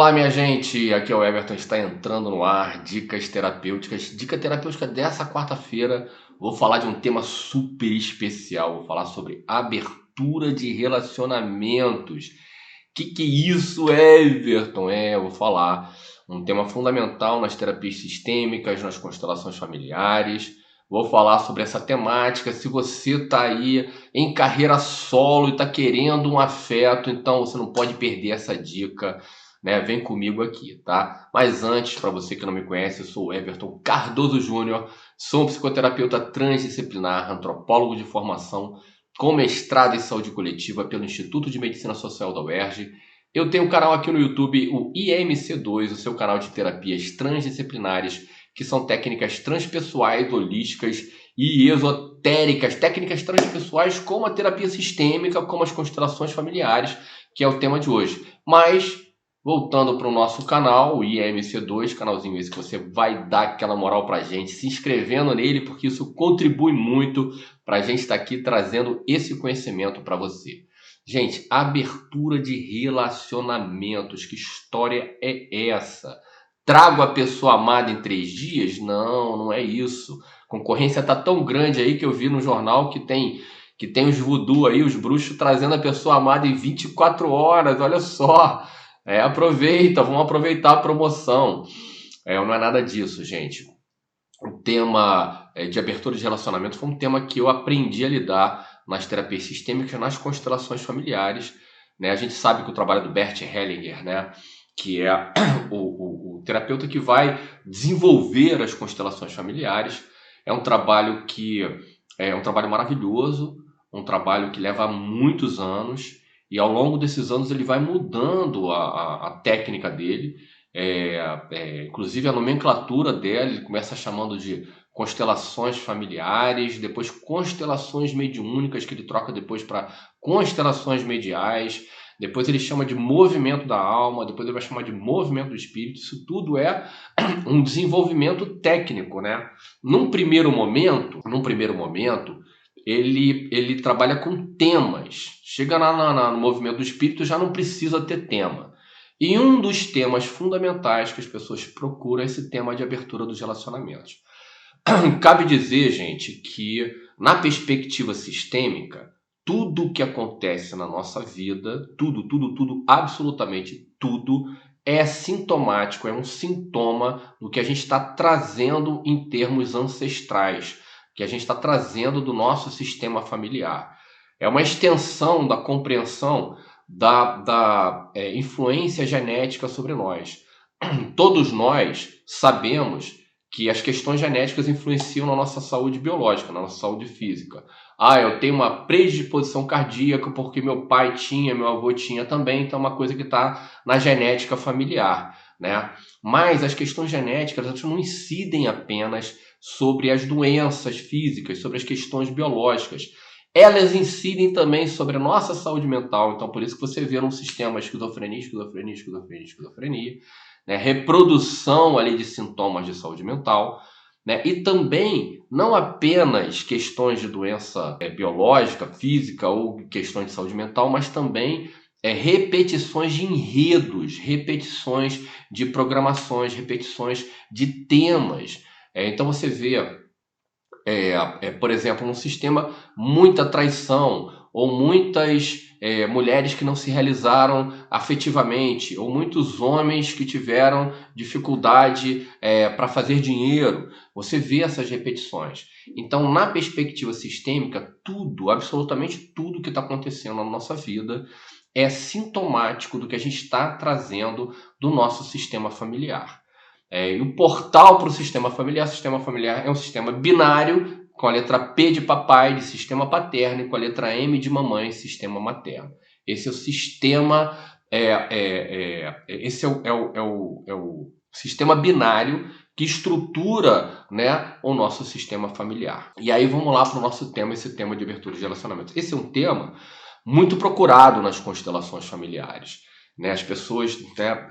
Olá, minha gente, aqui é o Everton, está entrando no ar, Dicas Terapêuticas. Dica terapêutica dessa quarta-feira, vou falar de um tema super especial, vou falar sobre abertura de relacionamentos. Que é isso, Everton? Eu vou falar um tema fundamental nas terapias sistêmicas, nas constelações familiares. Vou falar sobre essa temática. Se você está aí em carreira solo e está querendo um afeto, então você não pode perder essa dica, né? Vem comigo aqui, tá? Mas antes, para você que não me conhece, eu sou o Everton Cardoso Júnior, sou um psicoterapeuta transdisciplinar, antropólogo de formação, com mestrado em saúde coletiva pelo Instituto de Medicina Social da UERJ. Eu tenho um canal aqui no YouTube, o IMC2, o seu canal de terapias transdisciplinares, que são técnicas transpessoais, holísticas e esotéricas, técnicas transpessoais como a terapia sistêmica, como as constelações familiares, que é o tema de hoje. Mas voltando para o nosso canal, o IMC2, canalzinho esse que você vai dar aquela moral para a gente, se inscrevendo nele, porque isso contribui muito para a gente estar aqui trazendo esse conhecimento para você. Gente, abertura de relacionamentos, que história é essa? Trago a pessoa amada em 3 dias? Não, não é isso. A concorrência tá tão grande aí que eu vi no jornal que tem os voodoo aí, os bruxos trazendo a pessoa amada em 24 horas, olha só. Aproveita, vamos aproveitar a promoção. Não é nada disso, gente. O tema de abertura de relacionamento foi um tema que eu aprendi a lidar nas terapias sistêmicas, nas constelações familiares, né? A gente sabe que o trabalho do Bert Hellinger, né, que é o terapeuta que vai desenvolver as constelações familiares, é um trabalho que é um trabalho maravilhoso, um trabalho que leva muitos anos, e ao longo desses anos ele vai mudando a técnica dele, inclusive a nomenclatura dela. Ele começa chamando de constelações familiares, depois constelações mediúnicas, que ele troca depois para constelações mediais, depois ele chama de movimento da alma, depois ele vai chamar de movimento do espírito. Isso tudo é um desenvolvimento técnico, né? Num primeiro momento, ele trabalha com temas. Chega no movimento do espírito, já não precisa ter tema. E um dos temas fundamentais que as pessoas procuram é esse tema de abertura dos relacionamentos. Cabe dizer, gente, que na perspectiva sistêmica, tudo que acontece na nossa vida, tudo, absolutamente tudo, é sintomático, é um sintoma do que a gente está trazendo em termos ancestrais, que a gente está trazendo do nosso sistema familiar. É uma extensão da compreensão da influência genética sobre nós. Todos nós sabemos que as questões genéticas influenciam na nossa saúde biológica, na nossa saúde física. Eu tenho uma predisposição cardíaca porque meu pai tinha, meu avô tinha também, então é uma coisa que está na genética familiar, né? Mas as questões genéticas, elas não incidem apenas sobre as doenças físicas, sobre as questões biológicas. Elas incidem também sobre a nossa saúde mental. Então, por isso que você vê num sistema esquizofrenia, né, reprodução ali de sintomas de saúde mental, né, e também não apenas questões de doença biológica, física ou questões de saúde mental, mas também repetições de enredos, repetições de programações, repetições de temas. Então você vê, por exemplo, num sistema, muita traição, ou muitas mulheres que não se realizaram afetivamente, ou muitos homens que tiveram dificuldade para fazer dinheiro. Você vê essas repetições. Então, na perspectiva sistêmica, tudo, absolutamente tudo que está acontecendo na nossa vida é sintomático do que a gente está trazendo do nosso sistema familiar. E o portal para o sistema familiar é um sistema binário, com a letra P de papai, de sistema paterno, e com a letra M de mamãe, sistema materno. Esse é o sistema, esse é o sistema binário que estrutura, né, o nosso sistema familiar. E aí vamos lá para o nosso tema, esse tema de abertura de relacionamentos. Esse é um tema muito procurado nas constelações familiares, né? As pessoas, né,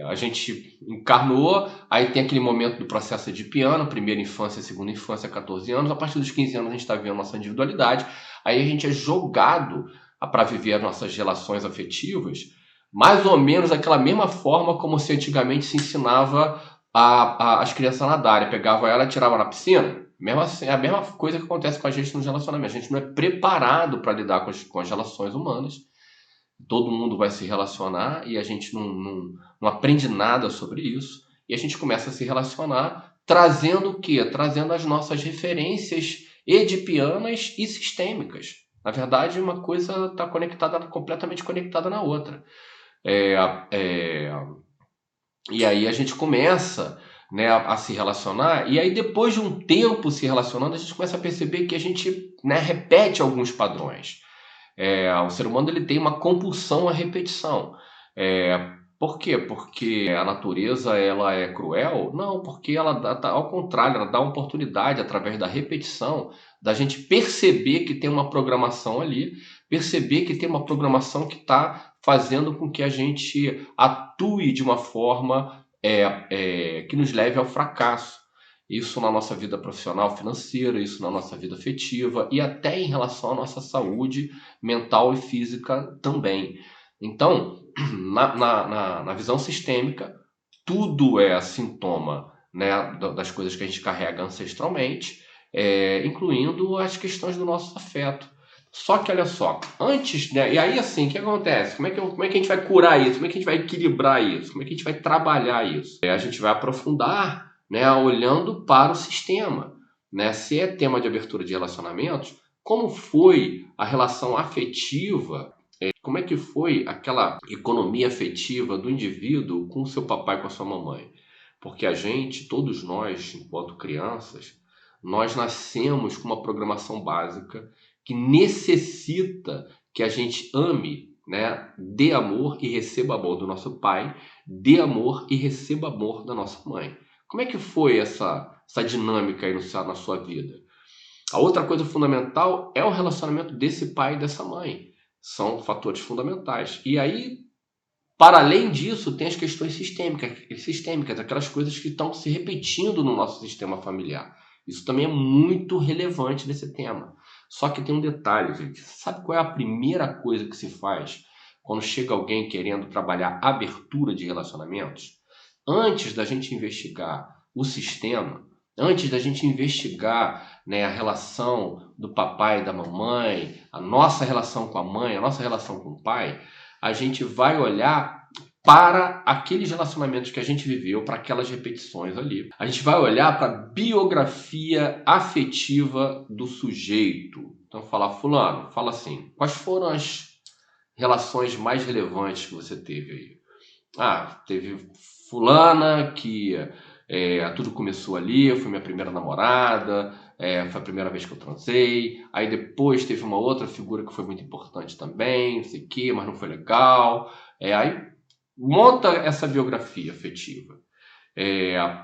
a gente encarnou, aí tem aquele momento do processo edipiano, primeira infância, segunda infância, 14 anos, a partir dos 15 anos a gente está vendo nossa individualidade, aí a gente é jogado para viver as nossas relações afetivas mais ou menos daquela mesma forma como se antigamente se ensinava as crianças a nadarem. Pegava ela e tirava na piscina. Mesmo assim, é a mesma coisa que acontece com a gente nos relacionamentos. A gente não é preparado para lidar com as relações humanas. Todo mundo vai se relacionar e a gente não aprende nada sobre isso. E a gente começa a se relacionar trazendo o quê? Trazendo as nossas referências edipianas e sistêmicas. Na verdade, uma coisa está conectada, completamente conectada na outra. É, é, e aí a gente começa, né, a se relacionar, e aí depois de um tempo se relacionando, a gente começa a perceber que a gente, né, repete alguns padrões. O ser humano ele tem uma compulsão à repetição. Por quê? Porque a natureza ela é cruel? Não, porque ela dá, ao contrário, ela dá uma oportunidade através da repetição da gente perceber que tem uma programação ali, perceber que tem uma programação que está fazendo com que a gente atue de uma forma que nos leve ao fracasso. Isso na nossa vida profissional, financeira, isso na nossa vida afetiva e até em relação à nossa saúde mental e física também. Então, na visão sistêmica, tudo é sintoma, né, das coisas que a gente carrega ancestralmente, incluindo as questões do nosso afeto. Só que olha só, antes, né, e aí assim, o que acontece? Como é que a gente vai curar isso? Como é que a gente vai equilibrar isso? Como é que a gente vai trabalhar isso? A gente vai aprofundar, né, olhando para o sistema, né? Se é tema de abertura de relacionamentos, como foi a relação afetiva, como é que foi aquela economia afetiva do indivíduo com o seu papai e com a sua mamãe? Porque a gente, todos nós, enquanto crianças, nós nascemos com uma programação básica que necessita que a gente ame, né, dê amor e receba amor do nosso pai, dê amor e receba amor da nossa mãe. Como é que foi essa dinâmica aí na sua vida? A outra coisa fundamental é o relacionamento desse pai e dessa mãe. São fatores fundamentais. E aí, para além disso, tem as questões sistêmicas, aquelas coisas que estão se repetindo no nosso sistema familiar. Isso também é muito relevante nesse tema. Só que tem um detalhe, gente. Sabe qual é a primeira coisa que se faz quando chega alguém querendo trabalhar abertura de relacionamentos? Antes da gente investigar o sistema, antes da gente investigar, né, a relação do papai e da mamãe, a nossa relação com a mãe, a nossa relação com o pai, a gente vai olhar para aqueles relacionamentos que a gente viveu, para aquelas repetições ali. A gente vai olhar para a biografia afetiva do sujeito. Então, falar, fulano, fala assim, quais foram as relações mais relevantes que você teve aí? Teve fulana que tudo começou ali, foi minha primeira namorada, foi a primeira vez que eu transei. Aí depois teve uma outra figura que foi muito importante também, não sei o que, mas não foi legal. Aí monta essa biografia afetiva.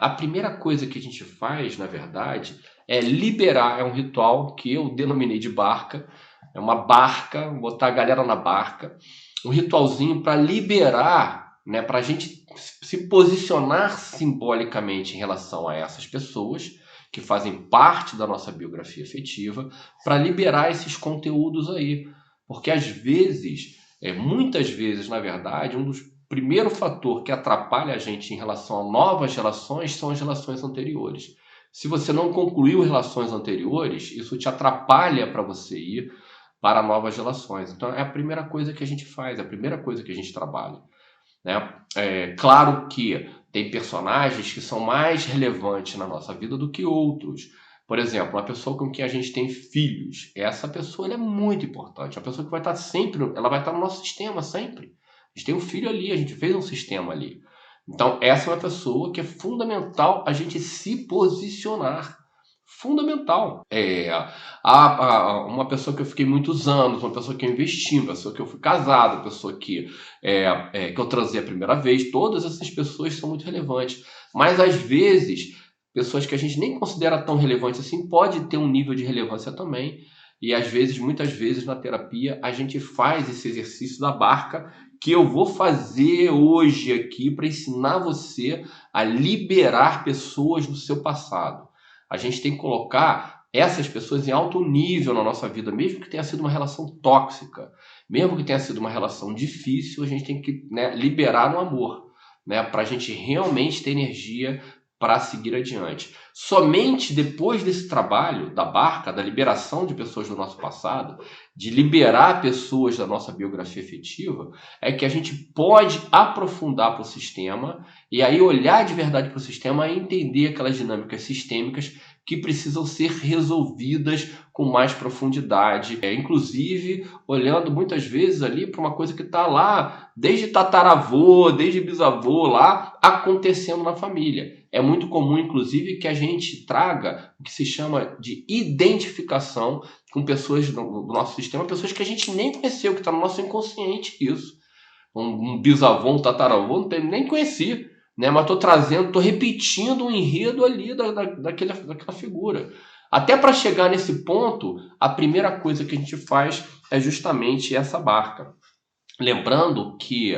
A primeira coisa que a gente faz, na verdade, é liberar, é um ritual que eu denominei de barca, é uma barca, botar a galera na barca, um ritualzinho para liberar, né, para a gente se posicionar simbolicamente em relação a essas pessoas que fazem parte da nossa biografia afetiva, para liberar esses conteúdos aí. Porque às vezes, muitas vezes, na verdade, um dos primeiros fatores que atrapalha a gente em relação a novas relações são as relações anteriores. Se você não concluiu relações anteriores, isso te atrapalha para você ir para novas relações. Então é a primeira coisa que a gente faz, é a primeira coisa que a gente trabalha, né? Claro que tem personagens que são mais relevantes na nossa vida do que outros. Por exemplo, uma pessoa com quem a gente tem filhos, essa pessoa ela é muito importante. É uma pessoa que vai estar sempre, ela vai estar no nosso sistema sempre. A gente tem um filho ali, a gente fez um sistema ali. Então essa é uma pessoa que é fundamental a gente se posicionar. Fundamental. Uma pessoa que eu fiquei muitos anos, uma pessoa que eu investi, uma pessoa que eu fui casado, uma pessoa que eu transei a primeira vez, todas essas pessoas são muito relevantes. Mas às vezes, pessoas que a gente nem considera tão relevantes assim, pode ter um nível de relevância também. E às vezes, muitas vezes na terapia, a gente faz esse exercício da barca que eu vou fazer hoje aqui para ensinar você a liberar pessoas do seu passado. A gente tem que colocar essas pessoas em alto nível na nossa vida, mesmo que tenha sido uma relação tóxica, mesmo que tenha sido uma relação difícil, a gente tem que, né, liberar no amor, né, para a gente realmente ter energia para seguir adiante. Somente depois desse trabalho da barca, da liberação de pessoas do nosso passado, de liberar pessoas da nossa biografia afetiva, é que a gente pode aprofundar para o sistema e aí olhar de verdade para o sistema e entender aquelas dinâmicas sistêmicas que precisam ser resolvidas com mais profundidade, inclusive olhando muitas vezes ali para uma coisa que está lá desde tataravô, desde bisavô lá acontecendo na família. É muito comum, inclusive, que a gente traga o que se chama de identificação com pessoas do nosso sistema, pessoas que a gente nem conheceu, que está no nosso inconsciente isso. Um bisavô, um tataravô, nem conheci, né? Mas estou trazendo, estou repetindo um enredo ali daquela figura. Até para chegar nesse ponto, a primeira coisa que a gente faz é justamente essa barca. Lembrando que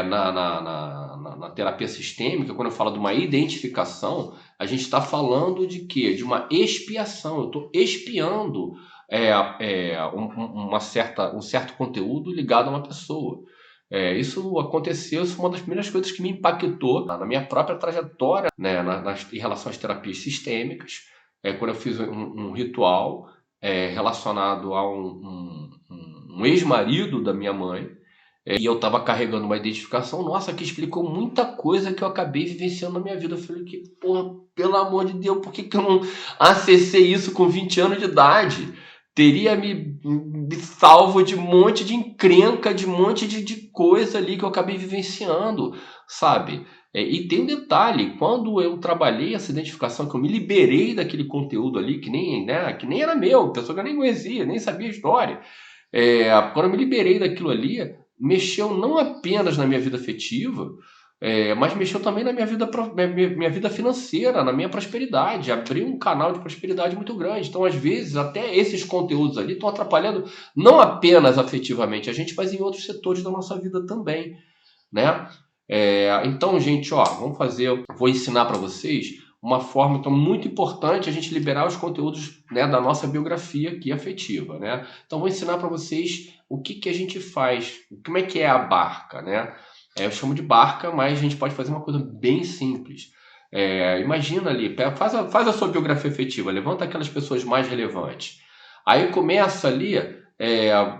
na terapia sistêmica, quando eu falo de uma identificação, a gente está falando de quê? De uma expiação. Eu estou expiando um certo conteúdo ligado a uma pessoa. Isso aconteceu, isso foi uma das primeiras coisas que me impactou na minha própria trajetória, né, em relação às terapias sistêmicas, quando eu fiz um ritual relacionado a um ex-marido da minha mãe, e eu estava carregando uma identificação, nossa, que explicou muita coisa que eu acabei vivenciando na minha vida. Eu falei que, porra, pelo amor de Deus, por que eu não acessei isso com 20 anos de idade? Teria me salvo de um monte de encrenca, de um monte de coisa ali que eu acabei vivenciando, sabe? E tem um detalhe, quando eu trabalhei essa identificação, que eu me liberei daquele conteúdo ali, que nem era meu, pessoa que eu nem conhecia, nem sabia a história. Quando eu me liberei daquilo ali, mexeu não apenas na minha vida afetiva, mas mexeu também na minha vida financeira, na minha prosperidade. Abriu um canal de prosperidade muito grande. Então, às vezes, até esses conteúdos ali estão atrapalhando não apenas afetivamente a gente, mas em outros setores da nossa vida também, né? Então, gente, ó, vou ensinar para vocês uma forma então, muito importante a gente liberar os conteúdos, né, da nossa biografia aqui afetiva, né? Então, vou ensinar para vocês o que a gente faz, como é que é a barca, né? Eu chamo de barca, mas a gente pode fazer uma coisa bem simples. Imagina ali, faz a sua biografia afetiva, levanta aquelas pessoas mais relevantes. Aí começa ali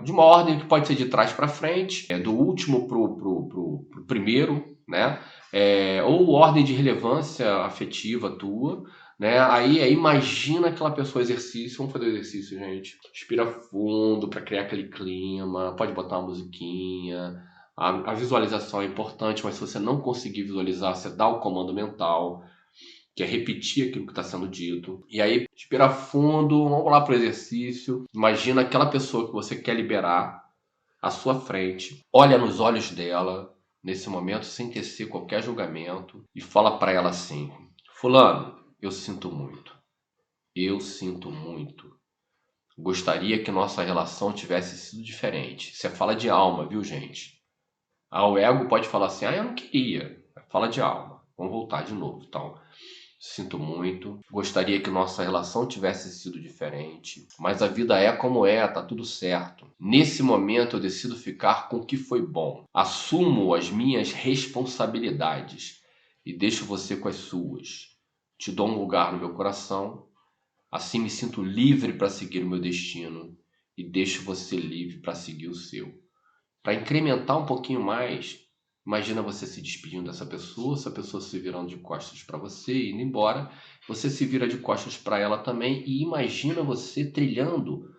de uma ordem que pode ser de trás para frente, do último pro primeiro, né? Ou ordem de relevância afetiva tua, né? Aí imagina aquela pessoa, exercício. Vamos fazer o exercício, gente. Respira fundo para criar aquele clima. Pode botar uma musiquinha. A visualização é importante, mas se você não conseguir visualizar, você dá o comando mental, que é repetir aquilo que está sendo dito. E aí, respira fundo, vamos lá para o exercício. Imagina aquela pessoa que você quer liberar à sua frente. Olha nos olhos dela, nesse momento, sem tecer qualquer julgamento, e fala para ela assim: Fulano, eu sinto muito. Eu sinto muito. Gostaria que nossa relação tivesse sido diferente. Isso é fala de alma, viu, gente? O ego pode falar assim: eu não queria. Fala de alma. Vamos voltar de novo. Então, sinto muito. Gostaria que nossa relação tivesse sido diferente. Mas a vida é como é, tá tudo certo. Nesse momento eu decido ficar com o que foi bom. Assumo as minhas responsabilidades e deixo você com as suas. Te dou um lugar no meu coração. Assim me sinto livre para seguir o meu destino e deixo você livre para seguir o seu. Para incrementar um pouquinho mais, imagina você se despedindo dessa pessoa, essa pessoa se virando de costas para você e indo embora, você se vira de costas para ela também e imagina você trilhando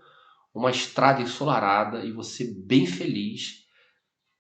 uma estrada ensolarada e você bem feliz,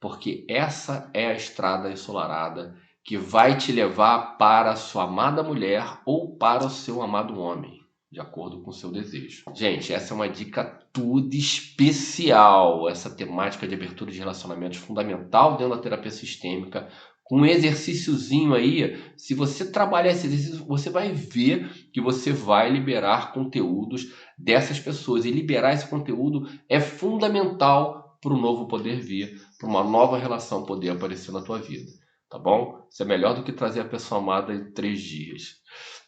porque essa é a estrada ensolarada que vai te levar para a sua amada mulher ou para o seu amado homem, de acordo com o seu desejo. Gente, essa é uma dica tudo especial, essa temática de abertura de relacionamentos fundamental dentro da terapia sistêmica, com um exercíciozinho aí. Se você trabalhar esse exercício, você vai ver que você vai liberar conteúdos dessas pessoas, e liberar esse conteúdo é fundamental para o novo poder vir, para uma nova relação poder aparecer na tua vida, tá bom? Isso é melhor do que trazer a pessoa amada em 3 dias.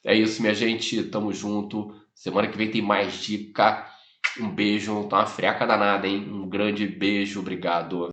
É isso, minha gente. Tamo junto. Semana que vem tem mais dica. Um beijo. Tá uma freca danada, hein? Um grande beijo. Obrigado.